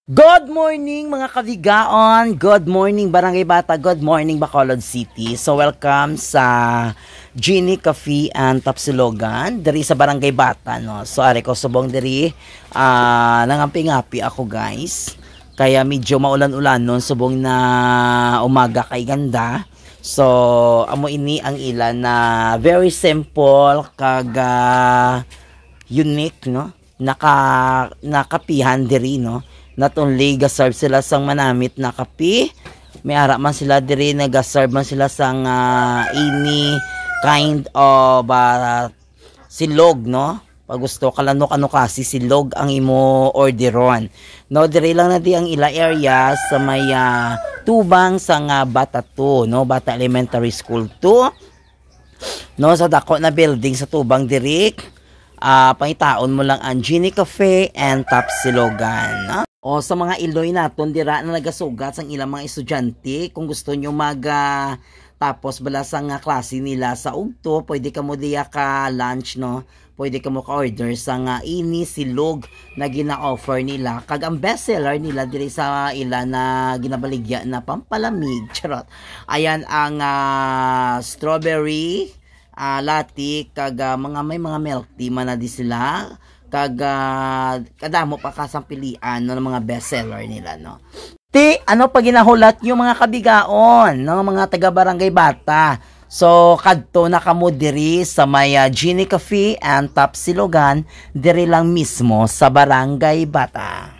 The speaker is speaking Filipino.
Good morning mga kabigaon, good morning Barangay Bata, good morning Bacolod City. So welcome sa Genie Coffee and Tapsilogan diri sa Barangay Bata, no. So ari ko subong diri nangampi-ngapi ako guys. Kaya medyo maulan-ulan noon subong na umaga kay ganda. So amo ini ang ilan na very simple kag unique, no. Nakapihan diri, no. Not only gaserve sila sang manamit na kapi, may ara man sila diri nagaserve man sila sang any kind of silog, no. Pag gusto ka lang ano kasi silog ang imo orderon. No, diri lang na di ang ila area sa may tubang sang Bata 2, no, Bata Elementary School 2. No, sa dako na building sa tubang diri. Pangitaon mo lang ang Genie Cafe and Tapsilogan, no? O sa mga Iloy naton dira na nagasugat sang ilang mga estudyante, kung gusto nyo tapos bala sang klase nila sa ugto, pwede ka mo diya ka lunch, no. Pwede ka mo ka order sang ini silog na gina-offer nila. Kag ang best seller nila diri sa ila na ginabaligya na pampalamig, charot. Ayan ang strawberry latte kag may mga milk tea man na di sila. Kag kadamo pa kasang pilian no, ng mga best seller nila, no. Ano pa ginahulat yung mga kabigaon, no, mga taga Barangay Bata. So kadto na kamo diri sa may Genie Cafe and Tapsilogan, diri lang mismo sa Barangay Bata.